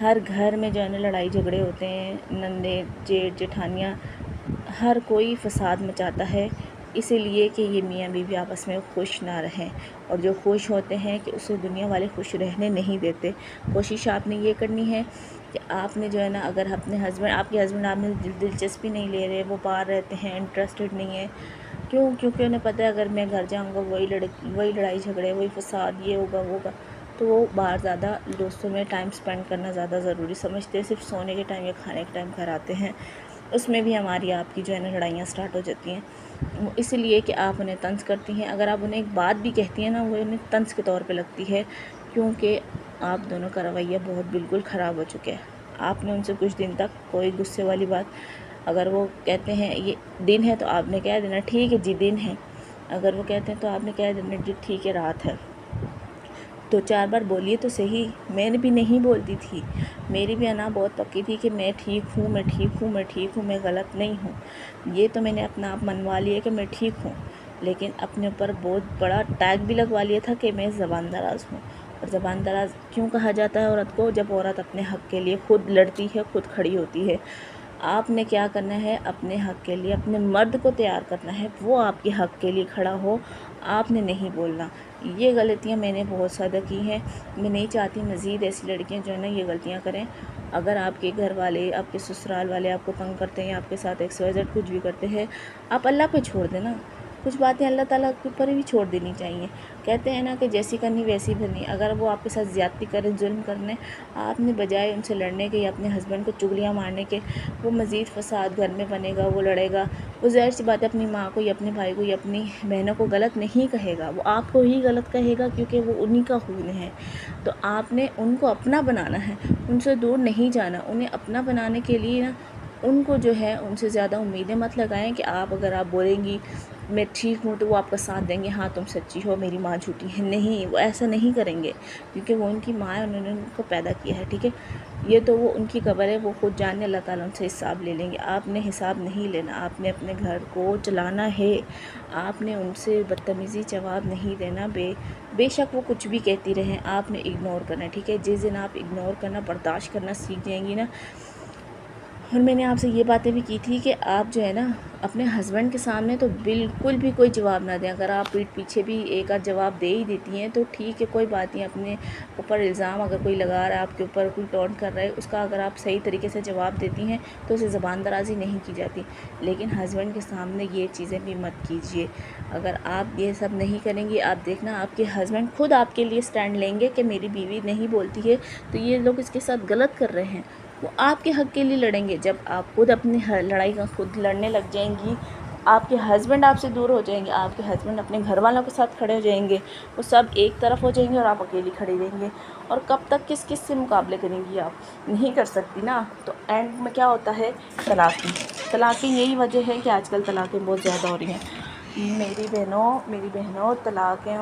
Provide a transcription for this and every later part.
ہر گھر میں جو ہے نا لڑائی جھگڑے ہوتے ہیں، نندیں، جیٹھ جیٹھانیاں، ہر کوئی فساد مچاتا ہے، اسی لیے کہ یہ میاں بیوی آپس میں خوش نہ رہیں، اور جو خوش ہوتے ہیں کہ اسے دنیا والے خوش رہنے نہیں دیتے۔ کوشش آپ نے یہ کرنی ہے کہ آپ نے جو ہے نا، اگر اپنے ہسبینڈ، آپ کے ہسبینڈ آپ میں دلچسپی نہیں لے رہے، وہ باہر رہتے ہیں، انٹرسٹڈ نہیں ہے، کیونکہ انہیں پتہ ہے اگر میں گھر جاؤں گا وہی لڑائی جھگڑے، وہی فساد، یہ ہوگا وہ ہوگا، تو وہ باہر زیادہ دوستوں میں ٹائم سپینڈ کرنا زیادہ ضروری سمجھتے ہیں، صرف سونے کے ٹائم یا کھانے کے ٹائم گھر آتے ہیں، اس میں بھی ہماری آپ کی جو ہے نا لڑائیاں سٹارٹ ہو جاتی ہیں، اسی لیے کہ آپ انہیں طنز کرتی ہیں۔ اگر آپ انہیں ایک بات بھی کہتی ہیں نا، وہ انہیں طنز کے طور پہ لگتی ہے، کیونکہ آپ دونوں کا رویہ بہت بالکل خراب ہو چکا ہے۔ آپ نے ان سے کچھ دن تک کوئی غصے والی بات، اگر وہ کہتے ہیں یہ دن ہے تو آپ نے کہہ دینا ٹھیک ہے جی دن ہے، اگر وہ کہتے ہیں تو آپ نے کہہ دینا جی ٹھیک ہے رات ہے۔ 2-4 بار بولیے تو صحیح، میں نے بھی نہیں بولتی تھی، میری بھی انا بہت پکی تھی کہ میں ٹھیک ہوں، میں ٹھیک ہوں، میں ٹھیک ہوں، میں غلط نہیں ہوں، یہ تو میں نے اپنا آپ منوا لیا کہ میں ٹھیک ہوں، لیکن اپنے اوپر بہت بڑا ٹیگ بھی لگوا لیا تھا کہ میں زبان دراز ہوں۔ اور زبان دراز کیوں کہا جاتا ہے عورت کو؟ جب عورت اپنے حق کے لیے خود لڑتی ہے، خود کھڑی ہوتی ہے۔ آپ نے کیا کرنا ہے؟ اپنے حق کے لیے اپنے مرد کو تیار کرنا ہے، وہ آپ کے حق کے لیے کھڑا ہو، آپ نے نہیں بولنا۔ یہ غلطیاں میں نے بہت زیادہ کی ہیں، میں نہیں چاہتی مزید ایسی لڑکیاں جو ہے نا یہ غلطیاں کریں۔ اگر آپ کے گھر والے، آپ کے سسرال والے آپ کو تنگ کرتے ہیں، آپ کے ساتھ XYZ کچھ بھی کرتے ہیں، آپ اللہ پہ چھوڑ دیں نا، کچھ باتیں اللہ تعالیٰ کے اوپر بھی چھوڑ دینی چاہیے۔ کہتے ہیں نا کہ جیسی کرنی ویسی بھرنی، اگر وہ آپ کے ساتھ زیادتی کریں، ظلم کرنے، آپ نے بجائے ان سے لڑنے کے یا اپنے ہسبینڈ کو چغلیاں مارنے کے، وہ مزید فساد گھر میں بنے گا، وہ لڑے گا، وہ ظاہر سی بات ہے اپنی ماں کو یا اپنے بھائی کو یا اپنی بہنوں کو غلط نہیں کہے گا، وہ آپ کو ہی غلط کہے گا، کیونکہ وہ انہی کا خون ہے۔ تو آپ نے ان کو اپنا بنانا ہے، ان سے دور نہیں جانا، انہیں اپنا بنانے کے لیے نا ان کو جو ہے ان سے زیادہ امیدیں مت لگائیں کہ اگر آپ بولیں گی میں ٹھیک ہوں تو وہ آپ کا ساتھ دیں گے، ہاں تم سچی ہو، میری ماں جھوٹی ہے، نہیں، وہ ایسا نہیں کریں گے، کیونکہ وہ ان کی ماں ہے، انہوں نے ان کو پیدا کیا ہے، ٹھیک ہے؟ یہ تو وہ ان کی قبر ہے، وہ خود جانے، اللہ تعالیٰ ان سے حساب لے لیں گے، آپ نے حساب نہیں لینا، آپ نے اپنے گھر کو چلانا ہے، آپ نے ان سے بدتمیزی جواب نہیں دینا، بے شک وہ کچھ بھی کہتی رہیں، آپ نے اگنور کرنا ہے، ٹھیک ہے؟ جس دن آپ اگنور کرنا، برداشت کرنا سیکھ جائیں گی نا، اور میں نے آپ سے یہ باتیں بھی کی تھی کہ آپ جو ہے نا اپنے ہسبینڈ کے سامنے تو بالکل بھی کوئی جواب نہ دیں، اگر آپ پیٹھ پیچھے بھی ایک آدھ جواب دے ہی دیتی ہیں تو ٹھیک ہے، کوئی بات نہیں، اپنے اوپر الزام اگر کوئی لگا رہا ہے، آپ کے اوپر کوئی ٹونٹ کر رہا ہے، اس کا اگر آپ صحیح طریقے سے جواب دیتی ہیں تو اسے زبان درازی نہیں کی جاتی، لیکن ہسبینڈ کے سامنے یہ چیزیں بھی مت کیجیے۔ اگر آپ یہ سب نہیں کریں گی، آپ دیکھنا آپ کے ہسبینڈ خود آپ کے لیے سٹینڈ لیں گے کہ میری بیوی نہیں بولتی ہے تو یہ لوگ اس کے ساتھ غلط کر رہے ہیں، وہ آپ کے حق کے لیے لڑیں گے۔ جب آپ خود اپنی لڑائی کا خود لڑنے لگ جائیں گی، آپ کے ہسبینڈ آپ سے دور ہو جائیں گے، آپ کے ہسبینڈ اپنے گھر والوں کے ساتھ کھڑے ہو جائیں گے، وہ سب ایک طرف ہو جائیں گے اور آپ اکیلی کھڑی رہیں گے، اور کب تک کس سے مقابلے کریں گی؟ آپ نہیں کر سکتی نا، تو اینڈ میں کیا ہوتا ہے؟ طلاقیں یہی وجہ ہے کہ آج کل طلاقیں بہت زیادہ ہو رہی ہیں۔ میری بہنوں طلاقیں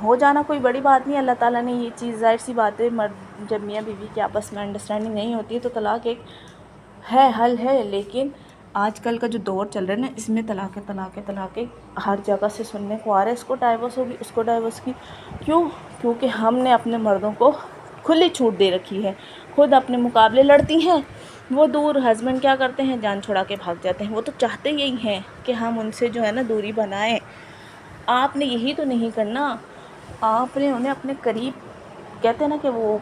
ہو جانا کوئی بڑی بات نہیں، اللہ تعالیٰ نے یہ چیز، ظاہر سی بات ہے، جب میاں بیوی کے آپس میں انڈرسٹینڈنگ نہیں ہوتی ہے تو طلاق ایک ہے، حل ہے، لیکن آج کل کا جو دور چل رہا ہے نا، اس میں طلاقیں ہر جگہ سے سننے کو آ رہا ہے، اس کو ڈائیورس ہوگی، اس کو ڈائیورس کی، کیونکہ ہم نے اپنے مردوں کو کھلی چھوٹ دے رکھی ہے، خود اپنے مقابلے لڑتی ہیں، وہ دور، ہسبینڈ کیا کرتے ہیں؟ جان چھڑا کے بھاگ جاتے ہیں، وہ تو چاہتے یہی ہیں کہ ہم ان سے جو ہے نا دوری بنائیں، آپ نے یہی تو نہیں کرنا، آپ نے انہیں اپنے قریب، کہتے ہیں نا کہ وہ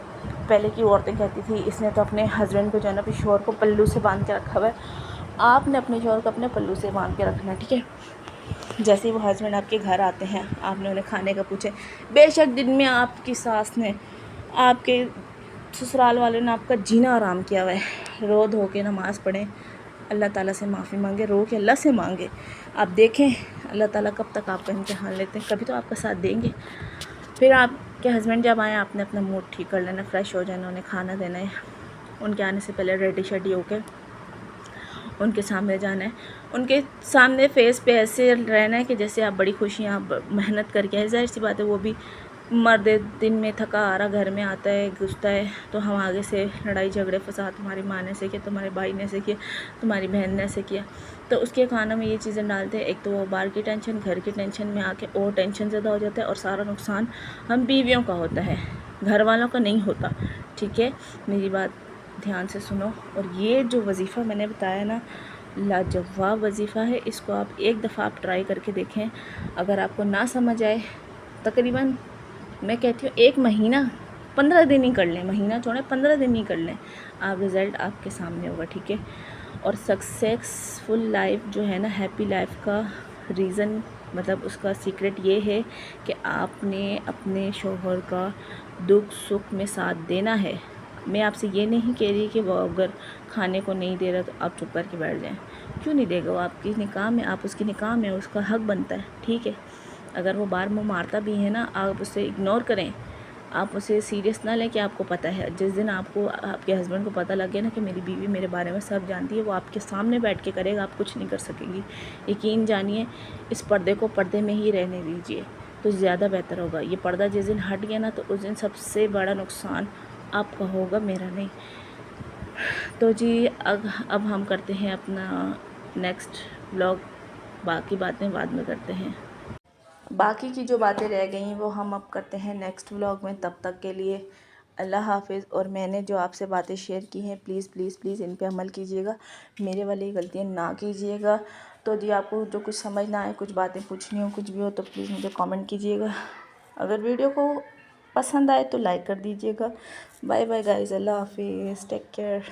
پہلے کی عورتیں کہتی تھی اس نے تو اپنے ہسبینڈ کو جو ہے نا اپنے شوہر کو پلو سے باندھ کے رکھا ہوا ہے، آپ نے اپنے شوہر کو اپنے پلو سے باندھ کے رکھنا ہے، ٹھیک ہے؟ جیسے ہی وہ ہسبینڈ آپ کے گھر آتے ہیں، آپ نے انہیں کھانے کا پوچھے، بے شک دن میں آپ کی ساس نے، آپ کے سسرال والوں نے آپ کا جینا آرام کیا ہوا ہے، رو دھو کے نماز پڑھیں، اللہ تعالیٰ سے معافی مانگے، رو کے اللہ سے مانگے، آپ دیکھیں اللہ تعالیٰ کب تک آپ کا امتحان لیتے ہیں، کبھی تو آپ کا ساتھ دیں گے۔ پھر آپ کے ہسبینڈ جب آئیں، آپ نے اپنا موڈ ٹھیک کر لینا، فریش ہو جانا، انہیں کھانا دینا ہے، ان کے آنے سے پہلے ریڈی شیڈی ہو کے ان کے سامنے جانا ہے، ان کے سامنے فیس پہ ایسے رہنا ہے کہ جیسے آپ بڑی خوشیاں، آپ محنت کر کے آئے، ظاہر سی بات ہے وہ بھی مرد دن میں تھکا آ رہا گھر میں آتا ہے، گھستا ہے، تو ہم آگے سے لڑائی جھگڑے فساد، تمہاری ماں نے ایسے کیا، تمہارے بھائی نے ایسے کیا، تمہاری بہن نے ایسے کیا، تو اس کے کھانا میں یہ چیزیں ڈالتے ہیں، ایک تو وہ باہر کی ٹینشن، گھر کی ٹینشن میں آ کے اور ٹینشن زیادہ ہو جاتا ہے، اور سارا نقصان ہم بیویوں کا ہوتا ہے۔ گھر والوں کا نہیں ہوتا، ٹھیک ہے؟ میری بات دھیان سے سنو. اور یہ جو وظیفہ میں نے بتایا نا، لاجواب وظیفہ ہے. اس کو آپ ایک دفعہ آپ ٹرائی کر کے دیکھیں. اگر آپ کو نہ سمجھ آئے، تقریباً میں کہتی ہوں 1 مہینہ 15 دن ہی کر لیں، مہینہ چھوڑیں 15 دن ہی کر لیں، آپ رزلٹ آپ کے سامنے ہوگا، ٹھیک ہے؟ اور سکسیسفل لائف جو ہے نا، ہیپی لائف کا ریزن، مطلب اس کا سیکرٹ یہ ہے کہ آپ نے اپنے شوہر کا دکھ سکھ میں ساتھ دینا ہے. میں آپ سے یہ نہیں کہہ رہی کہ وہ اگر کھانے کو نہیں دے رہا تو آپ چپ کر کے بیٹھ جائیں. کیوں نہیں دے گا؟ وہ آپ کی نکاح میں، آپ اس کی نکاح میں، اس کا حق بنتا ہے، ٹھیک ہے؟ اگر وہ بار منہ مارتا بھی ہے نا، آپ اسے اگنور کریں، آپ اسے سیریس نہ لیں کہ آپ کو پتہ ہے. جس دن آپ کو، آپ کے ہسبینڈ کو پتہ لگ گیا نا کہ میری بیوی میرے بارے میں سب جانتی ہے، وہ آپ کے سامنے بیٹھ کے کرے گا، آپ کچھ نہیں کر سکیں گی. یقین جانیے، اس پردے کو پردے میں ہی رہنے دیجیے تو زیادہ بہتر ہوگا. یہ پردہ جس دن ہٹ گیا نا، تو اس دن سب سے بڑا نقصان آپ کا ہوگا، میرا نہیں. تو جی اب ہم کرتے ہیں اپنا نیکسٹ ولاگ. باقی باتیں بعد میں کرتے ہیں. باقی کی جو باتیں رہ گئیں وہ ہم اب کرتے ہیں نیکسٹ ولاگ میں. تب تک کے لیے اللہ حافظ. اور میں نے جو آپ سے باتیں شیئر کی ہیں، پلیز پلیز پلیز ان پہ عمل کیجیے گا، میرے والی غلطیاں نہ کیجیے گا. تو جی آپ کو جو کچھ سمجھ نہ آئے، کچھ باتیں پوچھنی ہو، کچھ بھی ہو، تو پلیز مجھے کامنٹ کیجیے گا. اگر ویڈیو کو پسند آئے تو لائک کر دیجیے گا. بائے بائے گائز، اللہ حافظ، ٹیک کیئر.